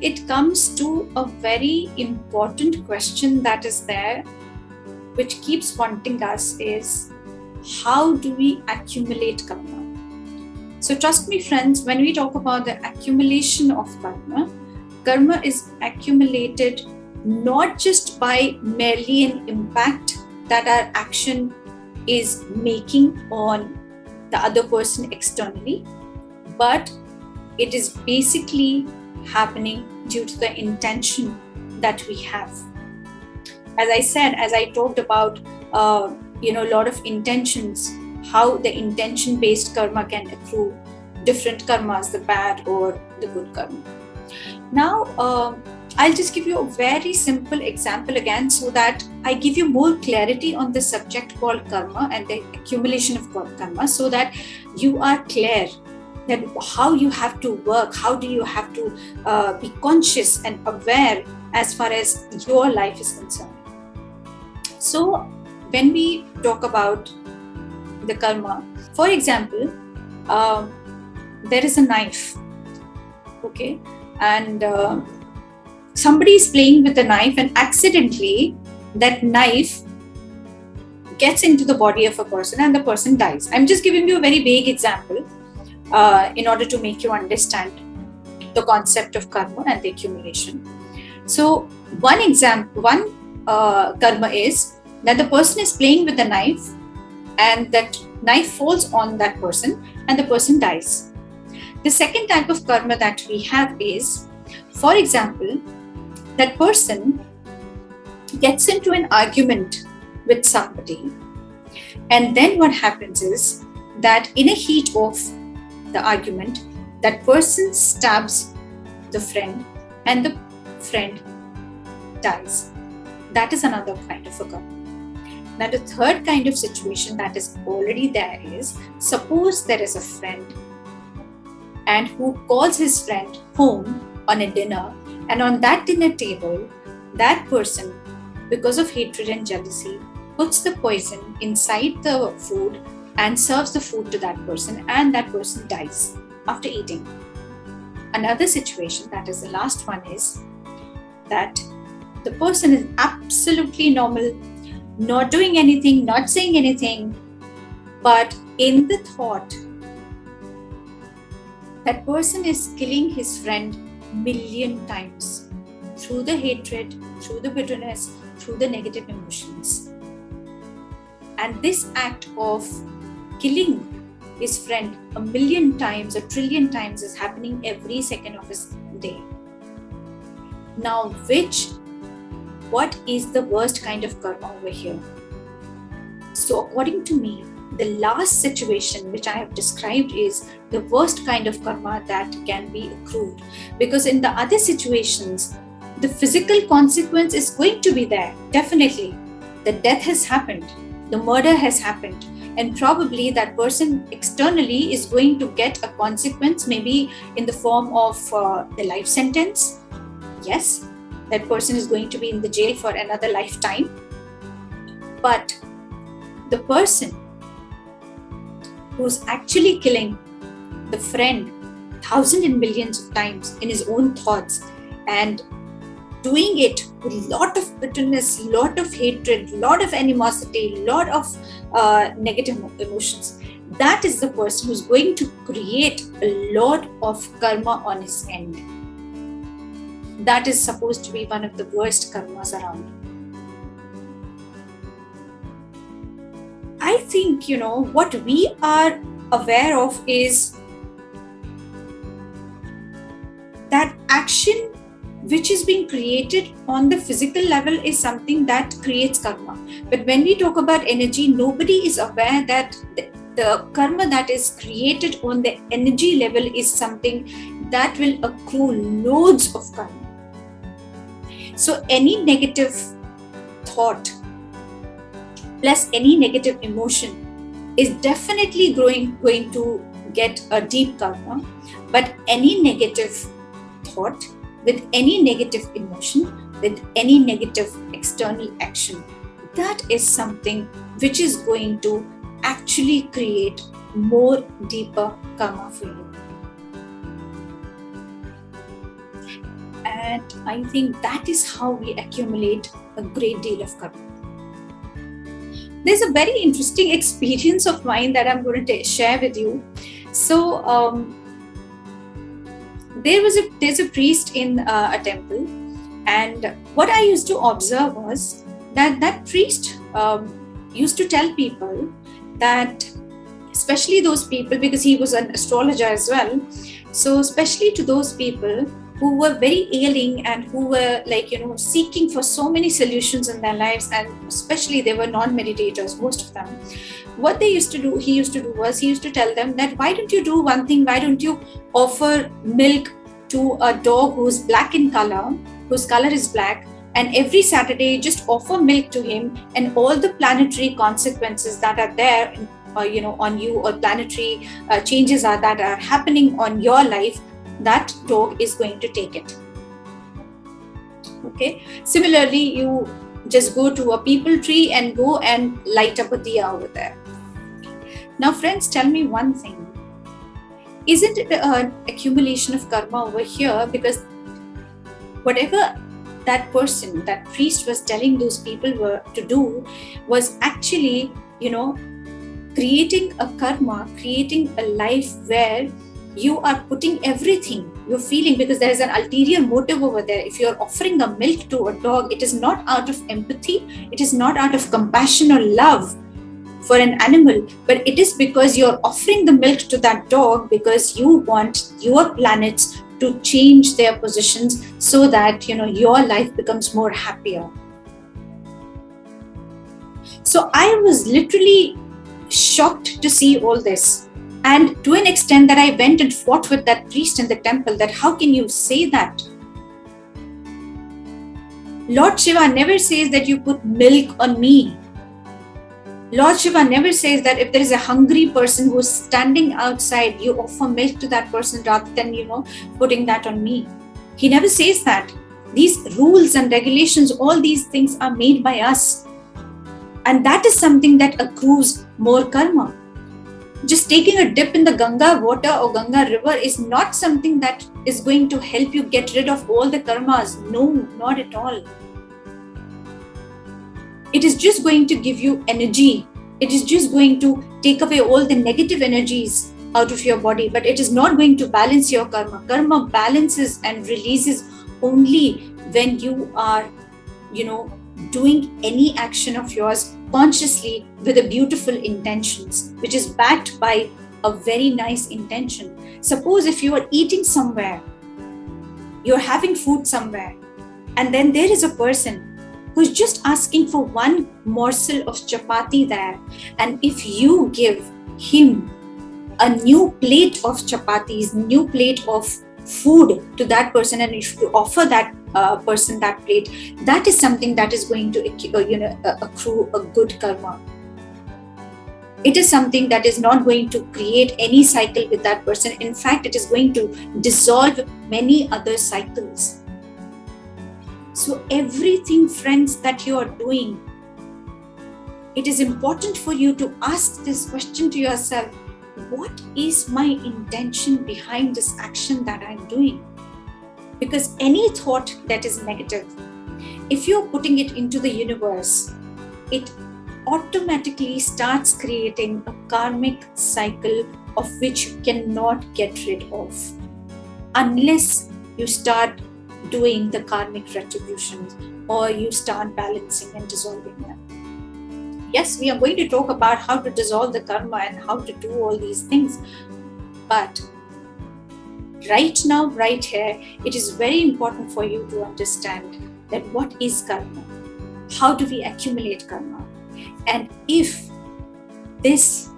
it comes to a very important question that is there, which keeps haunting us, is how do we accumulate karma? So trust me, friends, when we talk about the accumulation of karma, karma is accumulated not just by merely an impact that our action is making on the other person externally, but it is basically happening due to the intention that we have. As I said, as I talked about, a lot of intentions, how the intention-based karma can accrue different karmas, the bad or the good karma. Now, I'll just give you a very simple example again so that I give you more clarity on the subject called karma and the accumulation of karma, so that you are clear that how you have to work, how do you have to be conscious and aware as far as your life is concerned. So when we talk about the karma, for example, there is a knife, okay, and somebody is playing with a knife and accidentally that knife gets into the body of a person and the person dies. I'm just giving you a very vague example in order to make you understand the concept of karma and the accumulation. So one karma is that the person is playing with the knife and that knife falls on that person and the person dies. The second type of karma that we have is, for example, that person gets into an argument with somebody, and then what happens is that in a heat of the argument, that person stabs the friend and the friend dies. That is another kind of a karma. Now, the third kind of situation that is already there is, suppose there is a friend and who calls his friend home on a dinner, and on that dinner table, that person, because of hatred and jealousy, puts the poison inside the food and serves the food to that person, and that person dies after eating. Another situation, that is the last one, is that the person is absolutely normal, not doing anything, not saying anything, but in the thought, that person is killing his friend 1,000,000 times through the hatred, through the bitterness, through the negative emotions. And this act of killing his friend 1,000,000 times, 1,000,000,000,000 times is happening every second of his day. Now, what is the worst kind of karma over here? So according to me, the last situation which I have described is the worst kind of karma that can be accrued, because in the other situations, the physical consequence is going to be there. Definitely, the death has happened, the murder has happened, and probably that person externally is going to get a consequence, maybe in the form of the life sentence. Yes, that person is going to be in the jail for another lifetime. But the person who's actually killing the friend thousands and millions of times in his own thoughts and doing it with a lot of bitterness, lot of hatred, lot of animosity, lot of negative emotions, that is the person who's going to create a lot of karma on his end. That is supposed to be one of the worst karmas around. I think, what we are aware of is that action which is being created on the physical level is something that creates karma. But when we talk about energy, nobody is aware that the karma that is created on the energy level is something that will accrue loads of karma. So any negative thought plus any negative emotion is definitely going to get a deep karma. But any negative thought with any negative emotion, with any negative external action, that is something which is going to actually create more deeper karma for you. And I think that is how we accumulate a great deal of karma. There's a very interesting experience of mine that I'm going to share with you. So there's a priest in a temple, and what I used to observe was that priest used to tell people that, especially those people, because he was an astrologer as well, so especially to those people who were very ailing and who were seeking for so many solutions in their lives, and especially they were non-meditators, most of them. What he used to do was he used to tell them that, why don't you do one thing? Why don't you offer milk to a dog who's black in color, whose color is black, and every Saturday just offer milk to him, and all the planetary consequences that are there on you, or planetary changes that are happening on your life, that dog is going to take it. Okay. Similarly, you just go to a peepal tree and go and light up a diya over there. Now, friends, tell me one thing. Isn't it an accumulation of karma over here? Because whatever that person, that priest was telling those people to do was actually, creating a karma, creating a life where you are putting everything you're feeling, because there is an ulterior motive over there. If you're offering a milk to a dog, it is not out of empathy, it is not out of compassion or love for an animal, but it is because you're offering the milk to that dog because you want your planets to change their positions so that your life becomes more happier. So I was literally shocked to see all this. And to an extent that I went and fought with that priest in the temple, that how can you say that? Lord Shiva never says that you put milk on me. Lord Shiva never says that if there is a hungry person who's standing outside, you offer milk to that person rather than, putting that on me. He never says that. These rules and regulations, all these things are made by us. And that is something that accrues more karma. Just taking a dip in the Ganga water or Ganga river is not something that is going to help you get rid of all the karmas. No, not at all. It is just going to give you energy. It is just going to take away all the negative energies out of your body, but it is not going to balance your karma. Karma balances and releases only when you are, doing any action of yours consciously with a beautiful intentions, which is backed by a very nice intention. Suppose if you are eating somewhere, you're having food somewhere, and then there is a person who's just asking for one morsel of chapati there, and if you give him a new plate of chapatis, new plate of food to that person, and if you offer that person that plate, that is something that is going to accrue a good karma. It is something that is not going to create any cycle with that person. In fact, it is going to dissolve many other cycles. So everything, friends, that you are doing, it is important for you to ask this question to yourself: what is my intention behind this action that I'm doing? Because any thought that is negative, if you're putting it into the universe, it automatically starts creating a karmic cycle of which you cannot get rid of unless you start doing the karmic retributions or you start balancing and dissolving them. Yes, we are going to talk about how to dissolve the karma and how to do all these things, but right now, right here, it is very important for you to understand that what is karma, how do we accumulate karma, and if this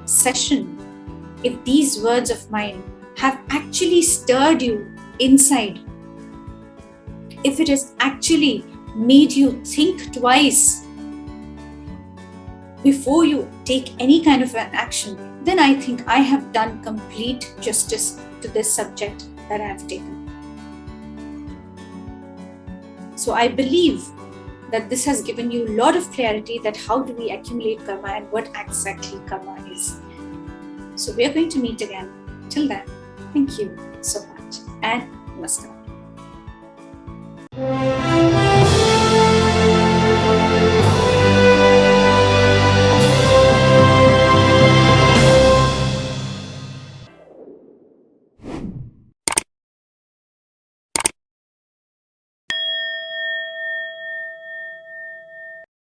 session, if these words of mine have actually stirred you inside, if it has actually made you think twice before you take any kind of an action, then I think I have done complete justice to this subject that I have taken. So I believe that this has given you a lot of clarity that how do we accumulate karma and what exactly karma is. So we are going to meet again. Till then, thank you so much and namaskar. you.